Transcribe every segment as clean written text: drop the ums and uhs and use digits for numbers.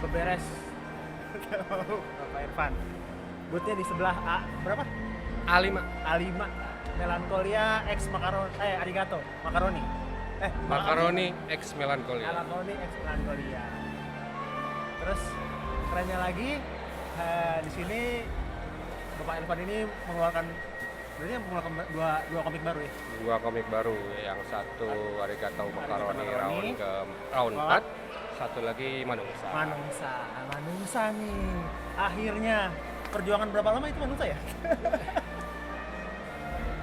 beberes. Bapak Irfan. Bootnya di sebelah berapa? A5. A5. Melancholia X Arigato. Macaroni. Macaroni X Melancholia. Macaroni X Melancholia. Terus kerennya lagi di sini Bapak Irfan ini mengeluarkan dua komik baru ya. Dua komik baru, yang satu Arigato Macaroni round 4, satu lagi Manungsa. Manungsa nih. Akhirnya perjuangan berapa lama itu Manungsa ya?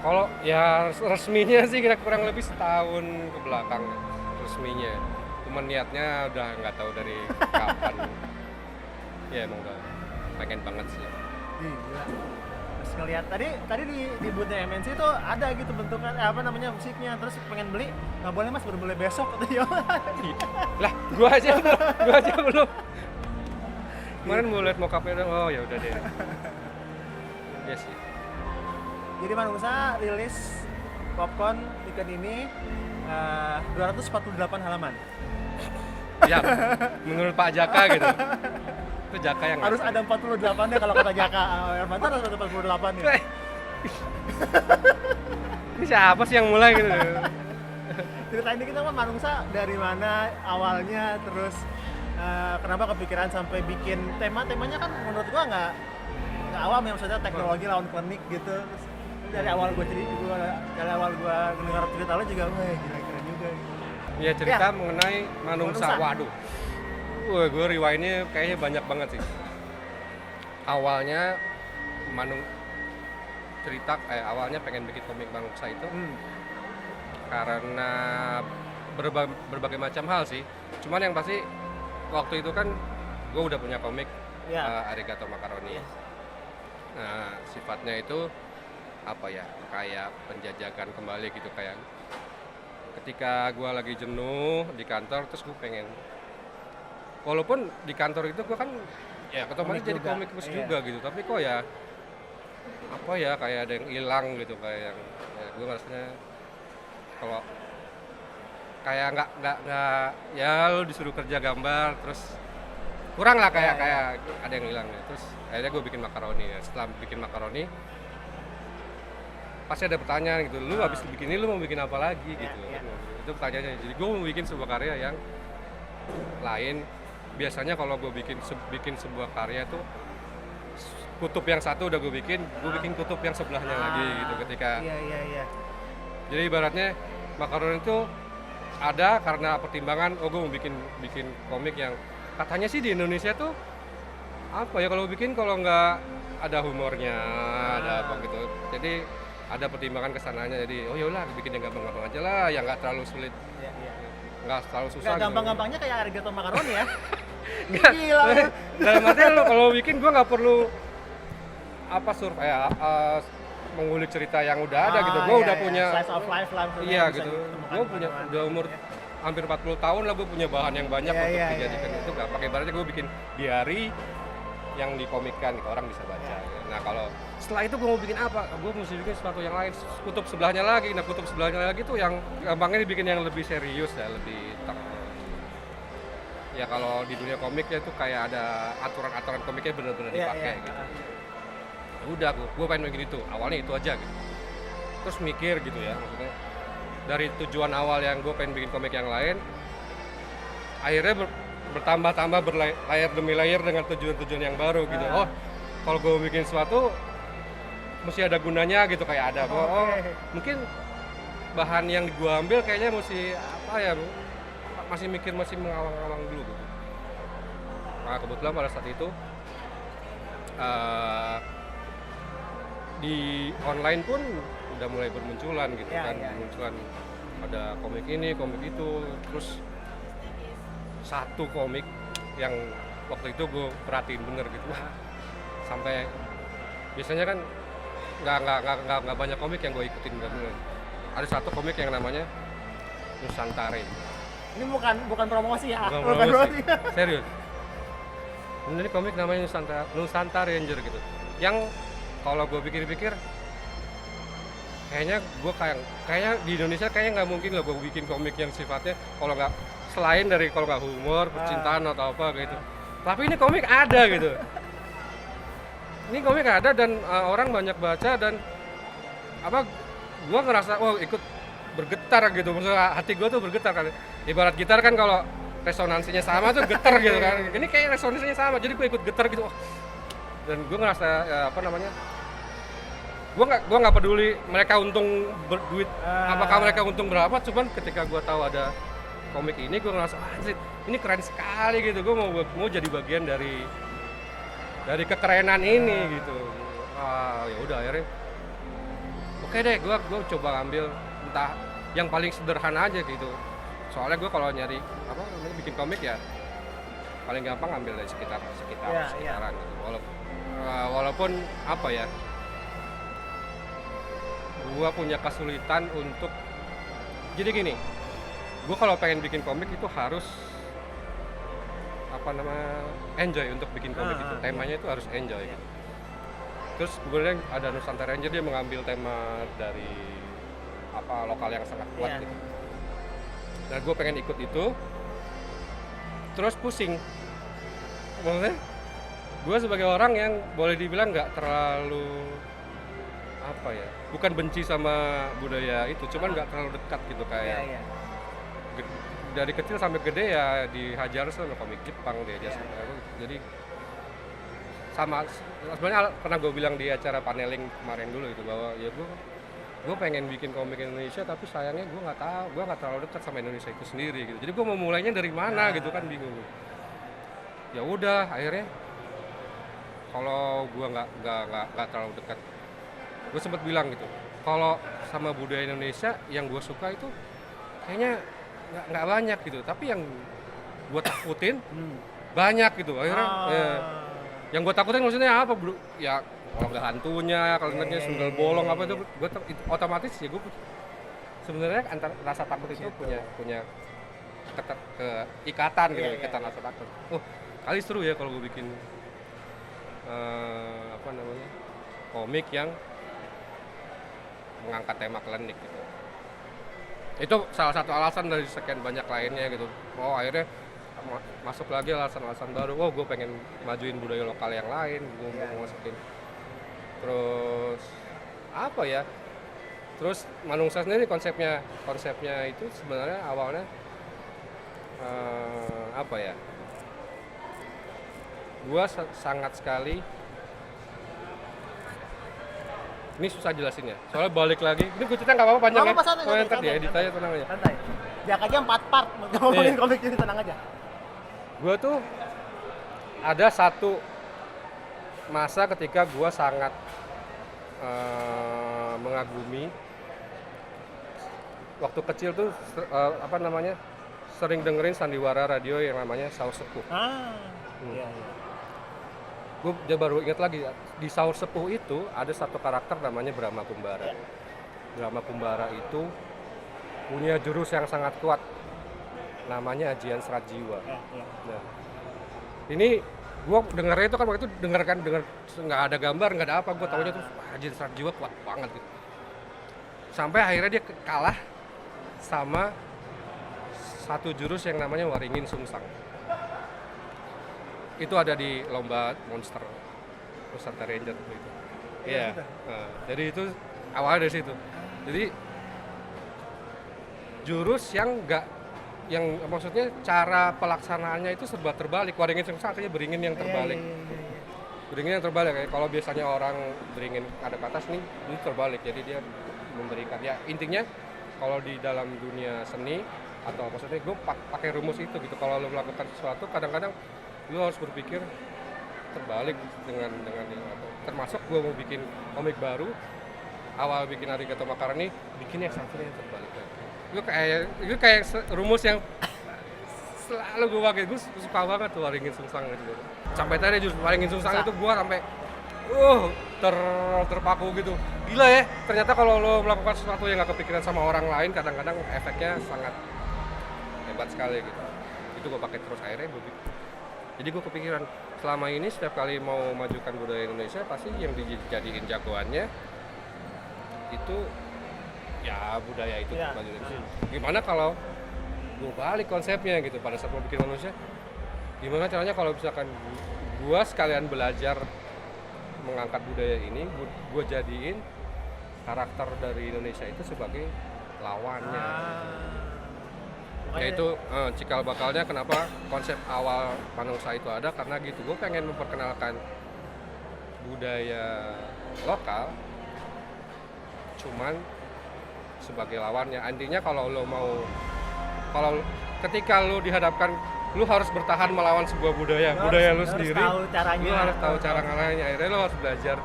Kalau ya resminya sih kira kurang lebih setahun ke belakang resminya. Cuman niatnya udah nggak tahu dari kapan. Ya emang udah pengen banget sih. Gila. Terus ngeliat tadi di boothnya MNC itu ada gitu bentukan musiknya, terus pengen beli, nggak boleh mas, baru boleh besok katanya. Lah gua aja belum. Kemarin mau liat mockup-nya, oh ya udah deh. Iya sih. Jadi Manungsa rilis popcorn tiket ini 248 halaman. Ya, menurut Pak Jaka gitu. Itu Jaka yang harus ada 48-nya kalau kata Jaka. Irfan harus ada 48-nya. Ini siapa sih yang mulai gitu? Ceritain dikit sama Manungsa dari mana awalnya, terus kenapa kepikiran sampai bikin temanya kan menurut gua nggak awam ya, maksudnya teknologi lawan klinik gitu. Terus dari awal gua dengar cerita lo juga, wah gila keren juga. Iya, cerita mengenai Manungsa. Waduh. Gue rewind-nya kayaknya banyak banget sih. Awalnya awalnya pengen bikin komik Manungsa itu karena berbagai macam hal sih. Cuman yang pasti waktu itu kan gue udah punya komik Arigato Macaroni. Nah, sifatnya itu apa ya, kayak penjajakan kembali gitu, kayak ketika gue lagi jenuh di kantor, terus gue pengen, walaupun di kantor itu gue kan ya otomatis jadi komikus juga gitu, tapi kok ya apa ya, kayak ada yang hilang gitu, kayak yang ya, gue ngerasanya kalau kayak nggak ya lu disuruh kerja gambar terus kurang lah, kayak ada yang hilang ya. Terus akhirnya gue bikin Macaroni ya. Setelah bikin Macaroni pasti ada pertanyaan gitu, lu habis bikin ini lu mau bikin apa lagi gitu. Itu pertanyaannya. Jadi gue mau bikin sebuah karya yang lain. Biasanya kalau gue bikin sebuah karya tuh kutub yang satu udah gue bikin kutub yang sebelahnya lagi gitu ketika. Iya. Jadi ibaratnya Macaroni itu ada karena pertimbangan, gue mau bikin komik yang katanya sih di Indonesia tuh apa ya, kalau nggak ada humornya, ada apa gitu. Jadi ada pertimbangan kesananya, jadi oh yaudah bikin yang gampang-gampang aja lah, yang nggak terlalu sulit, nggak terlalu susah. Nggak gampang-gampangnya kayak Arigato Macaroni ya. Gila. Dalam artian lo kalau bikin gue nggak perlu mengulik cerita yang udah ada gitu. Gue udah punya slice of life lah. Iya gitu. Gue udah umur hampir 40 tahun lah, gue punya bahan yang banyak untuk dijadikan itu. Nggak pakai ibaratnya gue bikin diary yang dikomikkan, orang bisa baca. Nah kalau setelah itu gue mau bikin apa? Gue mesti bikin sesuatu yang lain, kutub sebelahnya lagi. Nah kutub sebelahnya lagi tuh yang gampangnya dibikin yang lebih serius ya, lebih ya kalau di dunia komik ya itu kayak ada aturan-aturan komiknya benar-benar dipakai gitu. Udah gue pengen bikin itu, awalnya itu aja gitu. Terus mikir gitu ya, maksudnya dari tujuan awal yang gue pengen bikin komik yang lain, akhirnya bertambah-tambah berlayer demi layer dengan tujuan-tujuan yang baru gitu. Oh, kalau gue bikin sesuatu mesti ada gunanya gitu, kayak ada mungkin bahan yang gue ambil kayaknya mesti apa ya, masih mengawang-awang dulu gitu. Nah kebetulan pada saat itu di online pun udah mulai bermunculan gitu bermunculan ada komik ini, komik itu, terus satu komik yang waktu itu gue perhatiin bener gitu, sampai biasanya kan nggak banyak komik yang gue ikutin bener. Ada satu komik yang namanya Nusantara. Ini bukan promosi ya? Bukan promosi. Serius. Ini komik namanya Nusantara Ranger gitu. Yang kalau gue pikir-pikir, kayaknya di Indonesia kayaknya nggak mungkin lah gue bikin komik yang sifatnya kalau nggak selain dari kalau nggak humor, percintaan atau apa gitu. tapi ini komik ada gitu. Ini komik ada dan orang banyak baca dan apa gua ngerasa ikut bergetar gitu, maksudnya hati gua tuh bergetar kan. Ibarat gitar kan kalau resonansinya sama tuh getar gitu kan. Ini kayak resonansinya sama, jadi gua ikut getar gitu. Dan gua ngerasa gua nggak peduli mereka untung berduit apakah mereka untung berapa, cuman ketika gua tahu ada komik ini gua ngerasa anjir ini keren sekali gitu. Gua mau jadi bagian dari kekerenan ini gitu. Ya udah akhirnya oke deh, gue coba ngambil entah yang paling sederhana aja gitu. Soalnya gue kalau nyari apa namanya bikin komik ya paling gampang ngambil dari sekitaran gitu. Walaupun apa ya, gue punya kesulitan untuk jadi gini. Gue kalau pengen bikin komik itu harus apa namanya enjoy untuk bikin komik itu. Temanya itu harus enjoy gitu. Terus kemudian ada Nusantara Ranger, dia mengambil tema dari apa lokal yang sangat kuat gitu. Nah gue pengen ikut itu, terus pusing. Maksudnya gue sebagai orang yang boleh dibilang nggak terlalu apa ya, bukan benci sama budaya itu, cuman nggak terlalu dekat gitu kayak. Dari kecil sampai gede ya dihajar sama komik Jepang dia jadi sama sebenarnya pernah gue bilang di acara paneling kemarin dulu itu bahwa ya gue pengen bikin komik Indonesia tapi sayangnya gue nggak terlalu dekat sama Indonesia itu sendiri gitu. Jadi gue mau mulainya dari mana gitu kan bingung. Ya udah akhirnya kalau gue nggak terlalu dekat, gue sempat bilang gitu kalau sama budaya Indonesia yang gue suka itu kayaknya nggak banyak gitu, tapi yang gue takutin banyak gitu akhirnya. Yang gue takutin maksudnya apa bro? Ya kalau nggak hantunya, kalau nggaknya sundel bolong apa itu, gue otomatis ya gue sebenarnya antara rasa takut itu punya ikatan gitu, ikatan rasa takut. Kali seru ya kalau gue bikin apa namanya komik yang mengangkat tema klinik gitu. Itu salah satu alasan dari sekian banyak lainnya gitu. Akhirnya masuk lagi alasan-alasan baru. Gue pengen majuin budaya lokal yang lain, gue mau masukin. Terus apa ya? Terus Manungsa sendiri konsepnya itu sebenarnya awalnya apa ya? Gue sangat sekali. Ini susah jelasinnya, soalnya balik lagi. Ini gue cerita nggak apa-apa panjang ya. Kalau ntar dia edit aja, tenang aja. Santai. Jak aja 4 part, ngomongin komik ini tenang aja. Gue tuh ada satu masa ketika gue sangat mengagumi. Waktu kecil tuh apa namanya sering dengerin sandiwara radio yang namanya Saur Sepuh. Iya. Gue baru ingat lagi di Saur Sepuh itu ada satu karakter namanya Brahma Kumbara. Brahma Kumbara itu punya jurus yang sangat kuat, namanya Ajian Serat Jiwa. Nah, ini gue dengarnya itu kan waktu itu dengar nggak ada gambar, nggak ada apa, gue taunya tuh Ajian Serat Jiwa kuat banget gitu. Sampai akhirnya dia kalah sama satu jurus yang namanya Waringin Sungsang. Itu ada di lomba monster Nusantara Ranger itu. Iya. Nah, jadi itu awalnya dari situ. Jadi jurus yang maksudnya cara pelaksanaannya itu serba terbalik. Waringin Sungsang artinya beringin yang terbalik. Beringin yang terbalik. Kayak kalau biasanya orang beringin ada ke atas nih, ini terbalik. Jadi dia memberikan ya intinya kalau di dalam dunia seni atau maksudnya gue pakai rumus itu gitu. Kalau lo melakukan sesuatu kadang-kadang lu harus berpikir terbalik dengan termasuk gue mau bikin komik baru, awal bikin Arigato Makarani, bikin yang satunya yang terbalik. Itu kayak rumus yang selalu gue pakai. Gue suka banget tuh Waringin Sungsang gitu. Sampai tadi justru Waringin Sungsang itu gue sampai terpaku gitu. Gila ya, ternyata kalau lo melakukan sesuatu yang gak kepikiran sama orang lain, kadang-kadang efeknya sangat hebat sekali gitu. Itu gue pakai terus, akhirnya gue bikin. Jadi gue kepikiran selama ini setiap kali mau majukan budaya Indonesia pasti yang dijadiin jagoannya itu ya budaya itu Indonesia. Gimana kalau gue balik konsepnya gitu pada saat mau bikin manusia, Gimana caranya kalau misalkan gua sekalian belajar mengangkat budaya ini, gua jadiin karakter dari Indonesia itu sebagai lawannya. Yaitu cikal bakalnya kenapa konsep awal Manungsa itu ada, karena gitu gue pengen memperkenalkan budaya lokal cuman sebagai lawannya. Intinya kalau ketika lo dihadapkan lu harus bertahan melawan sebuah budaya lu sendiri, lu harus tahu cara ngalahinnya. Akhirnya lu harus belajar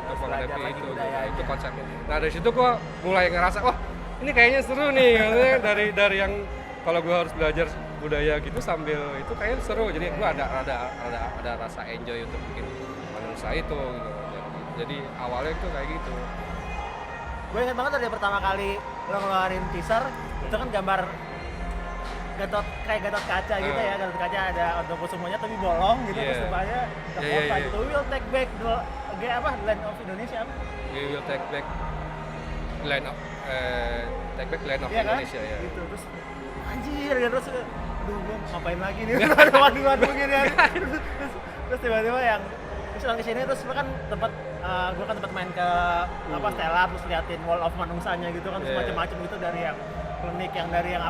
untuk menghadapi itu. Itu konsepnya. Nah dari situ gua mulai ngerasa, wah ini kayaknya seru nih. Maksudnya dari yang kalau gua harus belajar budaya gitu sambil itu kayaknya seru. Jadi gua ada rasa enjoy untuk bikin Manungsa itu gitu. Jadi awalnya itu kayak gitu. Gue ingat banget dari pertama kali lo ngeluarin teaser, itu kan gambar Gatot kaca gitu ya, Gatot kaca ada Otokusumonya tapi bolong gitu, terus depannya the kota gitu, we will take back the land of Indonesia apa? We will take back land of Indonesia ya. Gitu, terus anjir gitu, terus aduh gue ngapain lagi nih, waduh gini ya. Terus tiba-tiba yang terus kesini, terus gue kan tempat main ke Stella, terus liatin Wall of Manungsanya gitu kan, terus macam-macam gitu, dari yang klinik, yang dari yang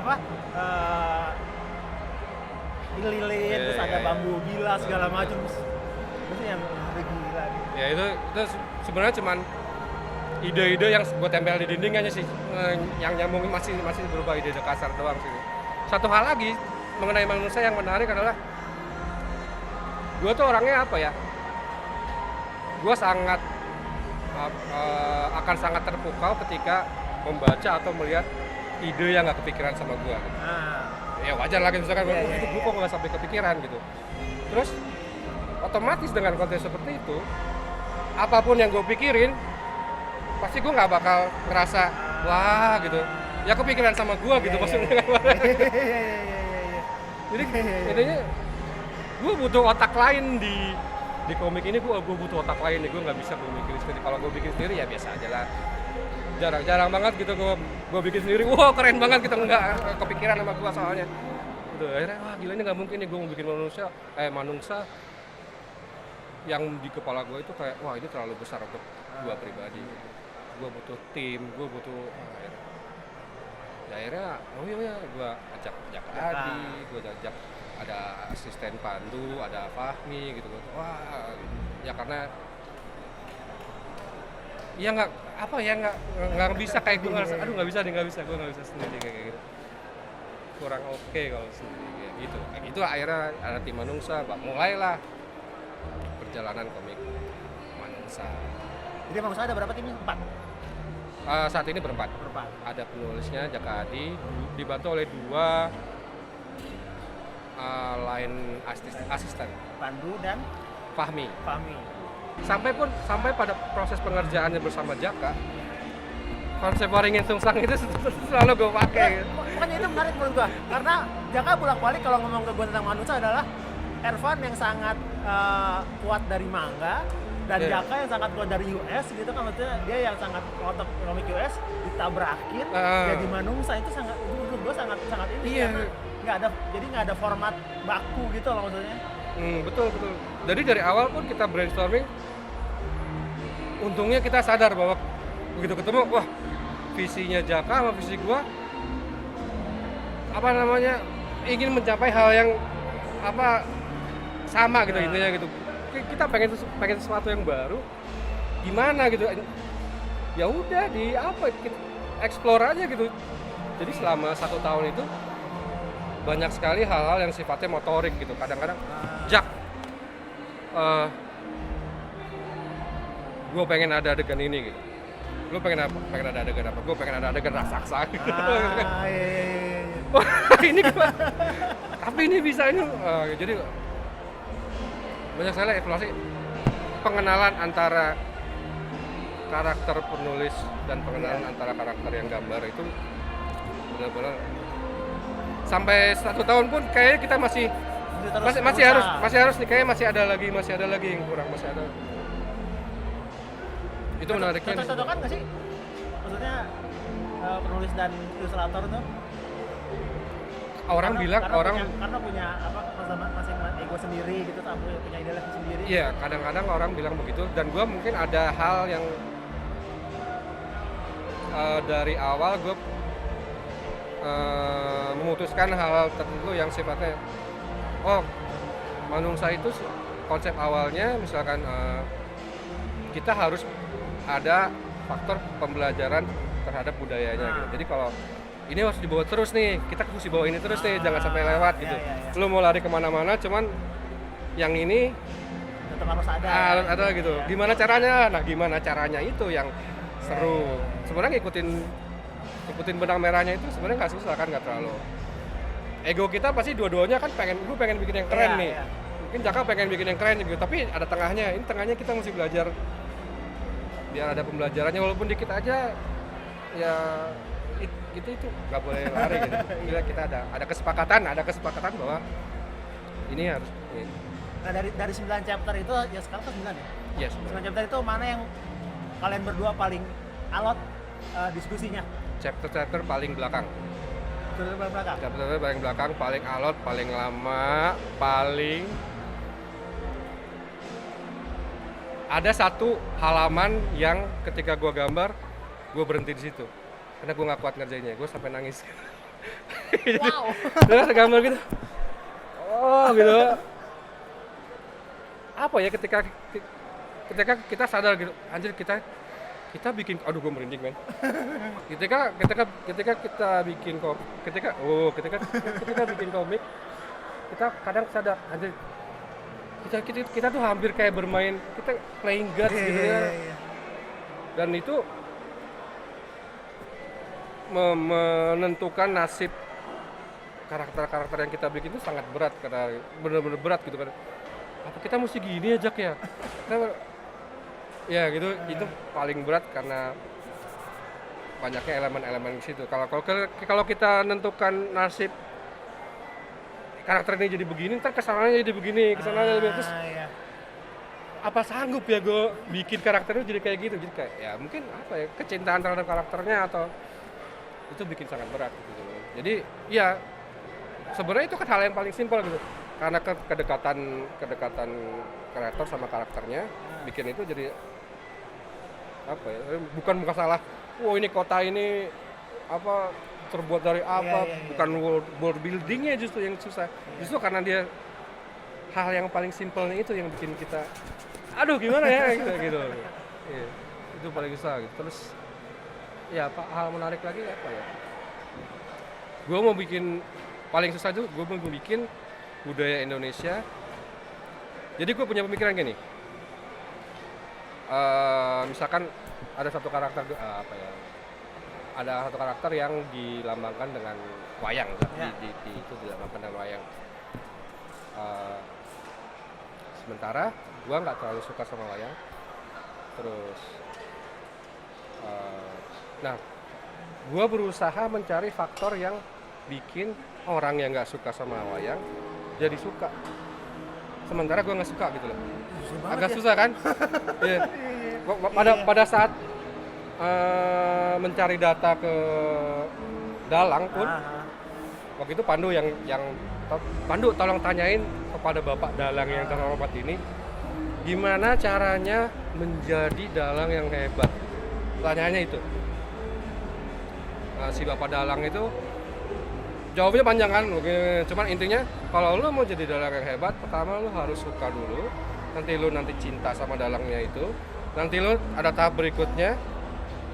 lilin, terus ada bambu gila segala macam, terus yang gila gitu. Ya itu sebenarnya cuman ide-ide yang gue tempel di dinding aja sih, yang nyambung masih berupa ide kasar doang sih. Satu hal lagi mengenai Manungsa yang menarik adalah gue tuh orangnya apa ya? Gue sangat akan sangat terpukau ketika membaca atau melihat ide yang nggak kepikiran sama gue. Ya wajar lah gitu, misalkan gue kok nggak sampai kepikiran gitu. Terus otomatis dengan konten seperti itu, apapun yang gue pikirin pasti gue nggak bakal ngerasa wah gitu ya kepikiran sama gue gitu, maksudnya. Jadi intinya gue butuh otak lain di komik ini. Gue butuh otak lain nih, gue nggak bisa gue bikin sendiri. Kalau gue bikin sendiri ya biasa aja lah, jarang banget gitu gue bikin sendiri, wah keren banget gitu, nggak kepikiran sama gue soalnya. Udah akhirnya wah gila ini nggak mungkin nih gue mau bikin Manungsa yang di kepala gue itu kayak wah ini terlalu besar untuk gue pribadi. Gue butuh tim, gue butuh akhirnya gue ajak Adi, gue ajak ada asisten Pandu, ada Fahmi gitu. Wah ya karena ya nggak bisa kayak gue ngerasa aduh nggak bisa sendiri kayak gitu, kurang oke kalau sendiri kayak gitu. Akhirnya ada tim Manungsa, mulailah perjalanan komik Manungsa. Jadi Manungsa ada berapa timnya? 4? Saat ini berempat. Ada penulisnya Jaka Adi, dibantu oleh 2 line asisten, Pandu dan Fahmi. Sampai pada proses pengerjaannya bersama Jaka, konsep Waringin Sungsang itu selalu gue pakai. Makanya itu menarik menurut gue, karena Jaka bolak-balik kalau ngomong ke gue tentang Manungsa adalah Ervan yang sangat kuat dari manga, dan Jaka yang sangat kuat dari US gitu kan, maksudnya dia yang sangat ngotot komik US ditabrakin jadi Manungsa. Itu sangat, menurut gue sangat ini, karena nggak ada format baku gitu loh maksudnya. Betul. Jadi dari awal pun kita brainstorming, untungnya kita sadar bahwa begitu ketemu, wah visinya Jaka sama visi gua ingin mencapai hal yang sama gitu, intinya gitu. Kita pengen sesuatu yang baru, gimana gitu. Ya udah kita explore aja gitu. Jadi selama 1 tahun itu banyak sekali hal-hal yang sifatnya motorik gitu. Kadang-kadang Jak, gue pengen ada adegan ini gitu. Lu pengen ada adegan apa? Gue pengen ada adegan raksasa gitu. Ini gimana? Tapi ini bisa ini. Jadi banyak sekali eksplorasi, pengenalan antara karakter penulis dan pengenalan antara karakter yang gambar itu benar-benar sampai 1 tahun pun kayaknya kita masih harus nih, kayaknya masih ada lagi yang kurang, masih ada. Itu menariknya. Cocok-cocokan nggak sih? Maksudnya penulis dan ilustrator tuh? orang bilang karena punya apa masing ego sendiri gitu, punya idealisme sendiri. Iya, kadang-kadang orang bilang begitu, dan gue mungkin ada hal yang dari awal gue memutuskan hal tertentu yang sifatnya Manungsa itu konsep awalnya misalkan kita harus ada faktor pembelajaran terhadap budayanya gitu. Jadi kalau ini harus dibawa terus nih, kita mesti bawa ini terus nih, jangan sampai lewat gitu. Lu mau lari kemana-mana, cuman yang ini tetap harus ada. Harus ada gitu. Gimana caranya? Nah, gimana caranya itu yang seru. Sebenarnya ikutin benang merahnya itu sebenarnya nggak susah kan, nggak terlalu. Ego kita pasti dua-duanya kan gue pengen bikin yang keren nih. Mungkin Jaka pengen bikin yang keren gitu, tapi ada tengahnya. Ini tengahnya kita mesti belajar biar ada pembelajarannya, walaupun dikit aja ya itu nggak boleh lari gitu. Bila kita ada kesepakatan bahwa ini harus ini. Nah, dari 9 chapter itu ya sekarang kan 9 ya? Yes. 9 chapter itu mana yang kalian berdua paling alot diskusinya? Chapter paling belakang. Chapter Paling belakang, paling alot, paling lama, paling ada satu halaman yang ketika gua gambar, gua berhenti di situ karena gua nggak kuat ngerjainnya, gua sampai nangis. Wow. Terus gambar gitu, gitu. Apa ya ketika kita sadar gitu, anjir kita bikin, aduh gue merinding men. Ketika kita bikin komik, kita kadang sadar, anjir kita tuh hampir kayak bermain, kita playing God gitu ya. Dan itu menentukan nasib karakter-karakter yang kita bikin itu sangat berat, karena benar-benar berat gitu kan. Apa kita mesti gini aja ya? Ya gitu, itu paling berat karena banyaknya elemen-elemen di situ. Kalau kita nentukan nasib karakter ini jadi begini, ntar kesananya jadi begini, kesananya jadi terus. Iya. Apa sanggup ya gue bikin karakternya jadi kayak gitu? Jadi kayak ya mungkin apa ya, kecintaan terhadap karakternya atau itu bikin sangat berat gitu. Jadi ya sebenarnya itu kan hal yang paling simpel gitu. Karena kedekatan karakter sama karakternya bikin itu jadi apa ya, bukan masalah ini kota ini apa terbuat dari apa, bukan world buildingnya justru yang susah, justru karena dia hal yang paling simpelnya itu yang bikin kita aduh gimana ya gitu. Ya, itu paling susah gitu. Terus ya hal menarik lagi apa ya, gue mau bikin paling susah itu gue mau bikin budaya Indonesia. Jadi gue punya pemikiran gini, misalkan ada satu karakter ada satu karakter yang dilambangkan dengan wayang, itu dilambangkan dengan wayang. Sementara gue nggak terlalu suka sama wayang. Terus nah gue berusaha mencari faktor yang bikin orang yang nggak suka sama wayang jadi suka, sementara gue nggak suka gitu loh. Agak susah kan? Yeah. Pada saat mencari data ke Dalang pun, waktu itu Pandu tolong tanyain kepada Bapak Dalang yang terhormat ini, gimana caranya menjadi dalang yang hebat? Pertanyaannya itu. Si Bapak Dalang itu jawabnya panjang kan, cuman intinya kalau lu mau jadi dalang yang hebat, pertama lu harus suka dulu, nanti cinta sama dalangnya itu, nanti lu ada tahap berikutnya,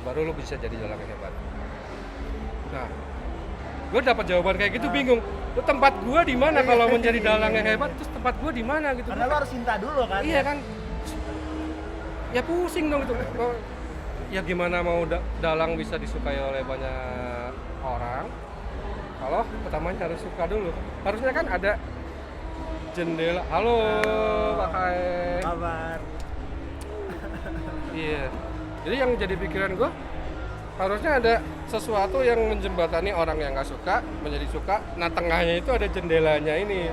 baru lu bisa jadi dalang yang hebat. Nah, gue dapat jawaban kayak gitu bingung. Lu tempat gue di mana kalau menjadi dalang yang hebat? Terus tempat gue di mana gitu? Karena lu harus cinta dulu kan. Iya kan. Ya pusing dong itu. Ya gimana mau dalang bisa disukai oleh banyak orang? Kalau pertamanya harus suka dulu. Harusnya kan ada jendela. Halo, Pak Kai. Kabar. Iya. Jadi yang jadi pikiran gue, harusnya ada sesuatu yang menjembatani orang yang nggak suka menjadi suka. Nah tengahnya itu ada jendelanya ini.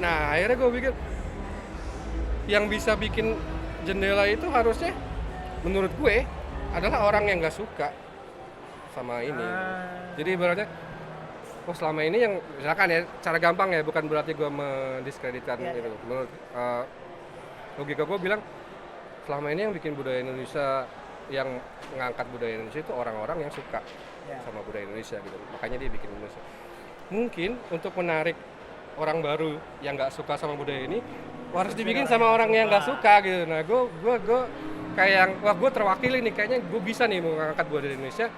Nah akhirnya gue pikir yang bisa bikin jendela itu harusnya menurut gue adalah orang yang nggak suka sama ini. Jadi ibaratnya oh selama ini yang misalkan ya cara gampang ya, bukan berarti gue mendiskreditkan Iya, gitu. Menurut logika gue bilang selama ini yang bikin budaya Indonesia, yang mengangkat budaya Indonesia itu orang-orang yang suka Iya. sama budaya Indonesia gitu. Makanya dia bikin Indonesia. Mungkin untuk menarik orang baru yang nggak suka sama budaya ini harus dibikin sama orang yang nggak suka gitu. Nah, gue kayak yang wah gue terwakili nih, kayaknya gue bisa nih mengangkat budaya Indonesia.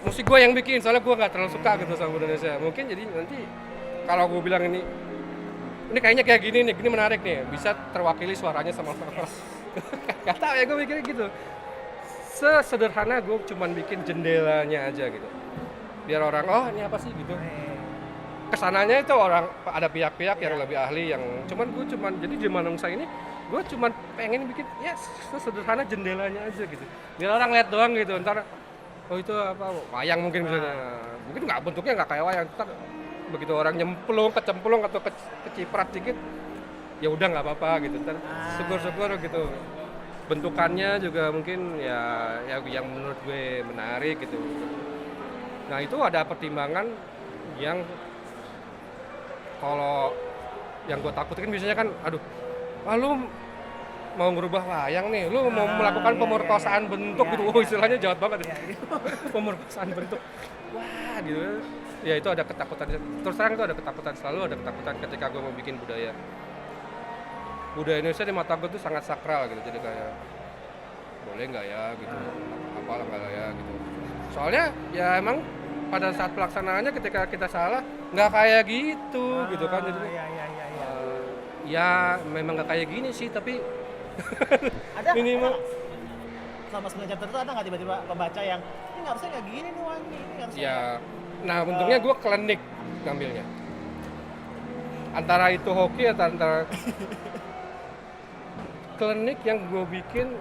Musik gue yang bikin, soalnya gue nggak terlalu suka gitu sama budaya Indonesia. Mungkin jadi nanti kalau gue bilang ini kayaknya kayak gini nih, gini menarik nih, bisa terwakili suaranya sama orang. Gak tau ya, gue mikirnya gitu. Sesederhana gue cuman bikin jendelanya aja gitu, biar orang oh ini apa sih gitu. Kesananya itu orang ada pihak-pihak yang lebih ahli, yang gue cuman jadi di Manungsa ini gue cuman pengen bikin ya sesederhana jendelanya aja gitu, biar orang lihat doang gitu. Ntar oh itu apa wayang mungkin misalnya, mungkin nggak bentuknya nggak kayak wayang, ntar begitu orang kecemplung atau keciprat dikit ya udah nggak apa-apa gitu, ntar syukur-syukur gitu. Bentukannya juga mungkin ya yang menurut gue menarik gitu. Nah itu ada pertimbangan yang kalau yang gue takutin biasanya kan aduh lu mau ngerubah wayang nih, lu mau melakukan pemerkosaan bentuk gitu. Istilahnya jahat banget ya. Pemerkosaan bentuk. Wah gitu. Ya itu ada ketakutan. Terus terang itu ada ketakutan, selalu ada ketakutan ketika gue mau bikin budaya. Budaya Indonesia di mata gue tuh sangat sakral gitu. Jadi kayak boleh nggak ya gitu. Apalah nggak ya gitu. Soalnya ya emang pada saat pelaksanaannya ketika kita salah nggak kayak gitu gitu kan. Jadi ya memang nggak kayak gini sih, tapi ada minimal selama 9 chapter itu ada nggak tiba-tiba pembaca yang ini harusnya nggak gini nih Wangi, ini harusnya ya. Nah untungnya gue klinik ngambilnya, antara itu hoki atau antara klinik yang gue bikin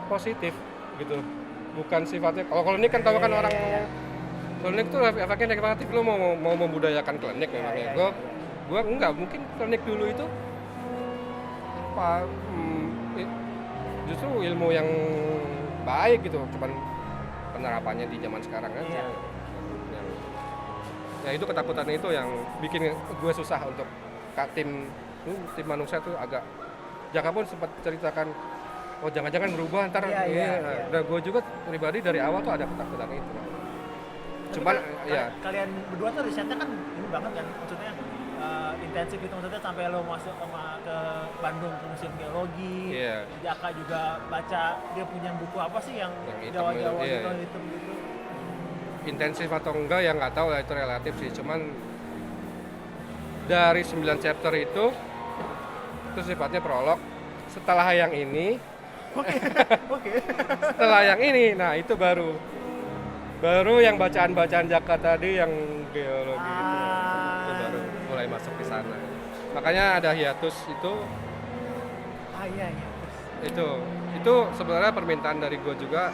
positif gitu, bukan sifatnya. Kalau klinik kan tahu kan orang klinik tuh efeknya negatif, lo mau membudayakan klinik memangnya. Gue enggak, mungkin klinik dulu itu justru ilmu yang baik gitu, cuman penerapannya di zaman sekarang aja. Ya itu ketakutan itu yang bikin gue susah untuk tim Manungsa tuh agak. Jaka pun sempat ceritakan, oh jangan-jangan berubah ntar. Udah gue juga pribadi dari awal tuh ada ketakutan itu. Cuman ya kalian berdua tuh risetnya kan ini banget kan, maksudnya intensif gitu, maksudnya sampai lo masuk ke Bandung ke Museum Geologi. Jaka juga baca, dia punya buku apa sih yang Jawa-Jawa gitu. Intensif atau enggak ya nggak tahu lah, itu relatif sih. Cuman dari 9 chapter itu sifatnya prolog. Setelah yang ini setelah yang ini, nah itu baru yang bacaan Jaka tadi yang geologi gitu. Itu baru mulai masuk ke sana. Makanya ada hiatus itu. Itu sebenarnya permintaan dari gue juga.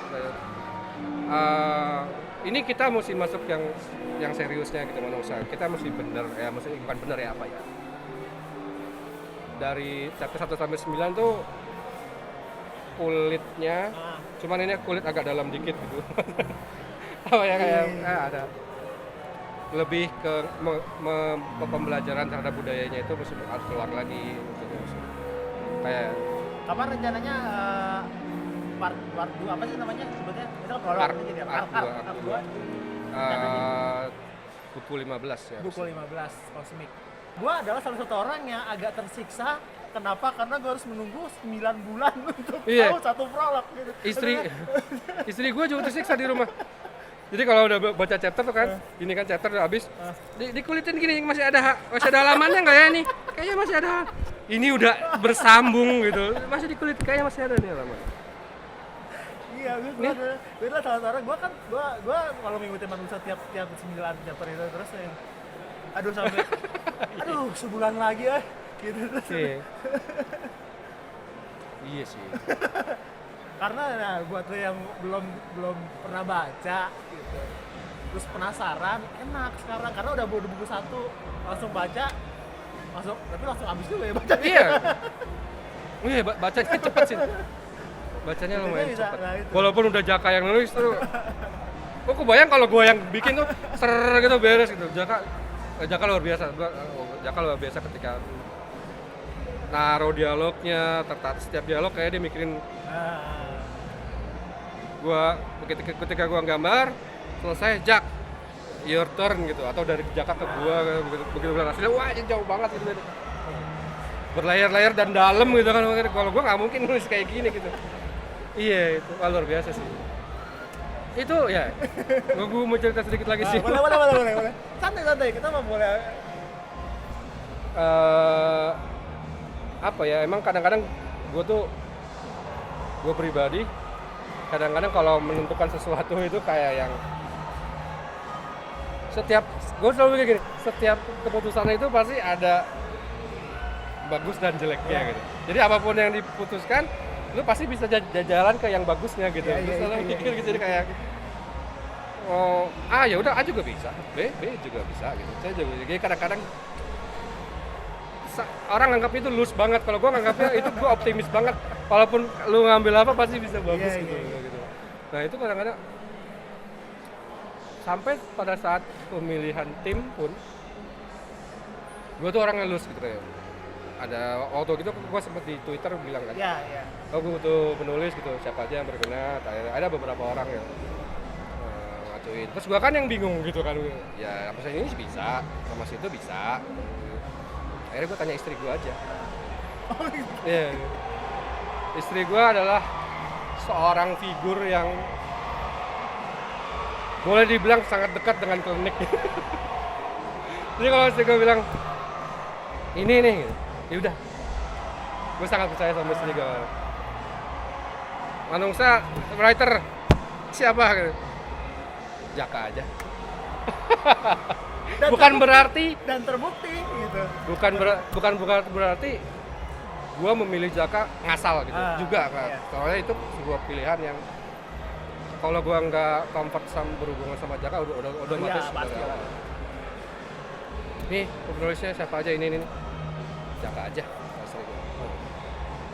Ini kita mesti masuk yang seriusnya gitu Manungsa. Kita mesti bener ya, maksudnya bukan bener ya apa ya. Dari chapter 1 sampai 9 tuh kulitnya, cuman ini kulit agak dalam dikit gitu. Apa ya kayak ada lebih ke pembelajaran terhadap budayanya itu mesti harus keluar lagi gitu. Kayak kapan rencananya part 2 apa sih namanya sebetulnya? Itu kan prolog jadi part 2. Buku 15 ya. Buku 15 Kosmik. Gua adalah salah satu orang yang agak tersiksa. Kenapa? Karena gue harus menunggu 9 bulan untuk tahu satu prolog gitu. Istri gue juga tersiksa di rumah. Jadi kalau udah baca chapter tuh kan, ini kan chapter udah habis, dikulitin gini, masih ada halamannya nggak ya ini? Kayaknya masih ada. Ini udah bersambung gitu, masih dikulit, kayaknya masih ada nih halaman. Iya, gue adalah salah satu orang. Gue kalau mengikuti Manungsa tiap 9 chapter itu terus yang aduh sebulan lagi gitu terus. Iya sih. Karena buat lo yang belum pernah baca gitu, terus penasaran, enak sekarang karena udah buku 1 langsung baca, tapi langsung habis juga ya baca. Iya, bacanya cepet sih. Bacanya lumayan cepat. Walaupun udah Jaka yang nulis tuh Kok kebayang kalau gue yang bikin tuh ser gitu beres gitu. Jaka luar biasa. Jaka luar biasa ketika naruh dialognya, setiap dialog kayak dia mikirin gua ketika gua gambar selesai Jak your turn gitu atau dari Jaka ke gua begitu hasilnya wah jauh banget gitu berlayar-layar dan dalam gitu kan kalau gua nggak mungkin nulis kayak gini gitu iya itu luar biasa sih itu ya gua mau cerita sedikit lagi sih boleh santai kita mau boleh apa ya emang kadang-kadang gue pribadi kadang-kadang kalau menentukan sesuatu itu kayak yang gue selalu kayak gini setiap keputusan itu pasti ada bagus dan jeleknya gitu jadi apapun yang diputuskan lu pasti bisa jalan ke yang bagusnya gitu terus selalu mikir gitu jadi kayak oh ya udah A juga bisa B juga bisa gitu saya juga jadi kadang-kadang orang nganggap itu loose banget kalau gue nganggapnya itu gue optimis banget walaupun lu ngambil apa pasti bisa bagus gitu. Nah itu kadang-kadang sampai pada saat pemilihan tim pun gue tuh orangnya loose gitu kayak ada waktu gitu gue sempet di Twitter bilang kan oh gue butuh penulis gitu siapa aja yang berminat ada beberapa orang yang ngacuin terus gue kan yang bingung gitu kan ya apa ini bisa sama situ bisa akhirnya gue tanya istri gue aja yeah. Istri gue adalah seorang figur yang boleh dibilang sangat dekat dengan klinik jadi kalau istri gue bilang ini nih ya udah gue sangat percaya sama istri gue Manungsa writer siapa gitu Jaka aja bukan berarti dan terbukti gitu. Bukan berarti gua memilih Jaka ngasal gitu juga kan. Iya. Soalnya itu sebuah pilihan yang kalau gua nggak comfort sama berhubungan sama Jaka udah mati sebenarnya. Nih, penulisnya siapa aja ini Jaka aja.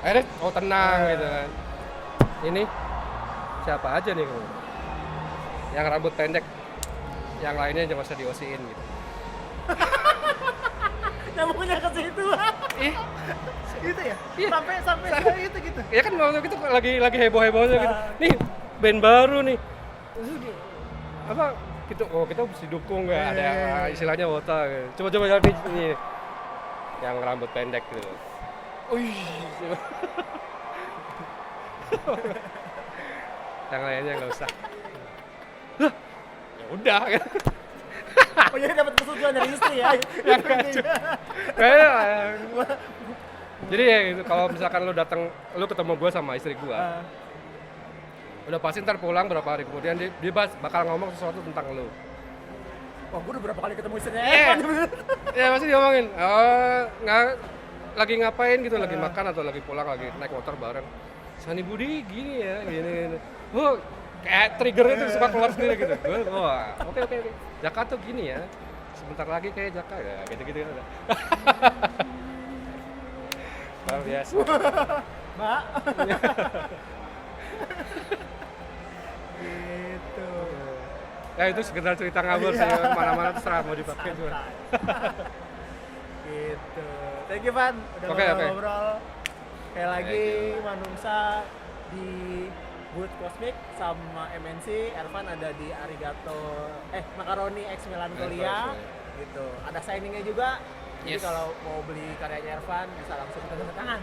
Akhirnya tenang gitu kan. Ini siapa aja nih yang rambut pendek yang lainnya jangan usah diosiin gitu. Nyambungnya ke situ. Gitu ya? Iya. Sampai itu gitu. Ya kan waktu itu lagi heboh-hebohnya gitu. Nih, band baru nih. Apa kita mesti dukung enggak ada istilahnya wota gitu. Coba lihat nih yang rambut pendek gitu. Yang lainnya enggak usah. Ya udah kan. Oh jadi dapat persetujuan dari istri ya? Yang kacau. Jadi ya gitu, kalau misalkan lu ketemu gue sama istri gue, udah pasti ntar pulang berapa hari kemudian dia bakal ngomong sesuatu tentang lu. Wah gue udah berapa kali ketemu istrinya Ya pasti dia ngomongin, lagi ngapain gitu, lagi makan atau lagi pulang, lagi naik motor bareng. Sani Budi gini ya, gini. Oh, kayak trigger itu suka keluar sendiri gitu. Wah, oke. Jaka tuh gini ya. Sebentar lagi kayak Jaka ya, gitu-gitu. Luar biasa. Mbak. Gitu. Ya itu sekedar cerita ngabur sih, mana-mana terserah mau dipakai juga. Gitu. Thank you Van, udah ngobrol. Kayak lagi Manungsa di Booth Cosmic sama MNC, Ervan ada di Macaroni X Melancholia gitu. Ada signingnya juga. Jadi kalau mau beli karyanya Ervan bisa langsung tanda tangan.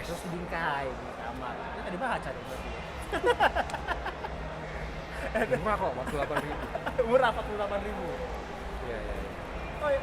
Terus bingkai di kamar. Ini tadi baca nih berarti. Murah kok, 48.000. Murah 48.000. Iya. Oi.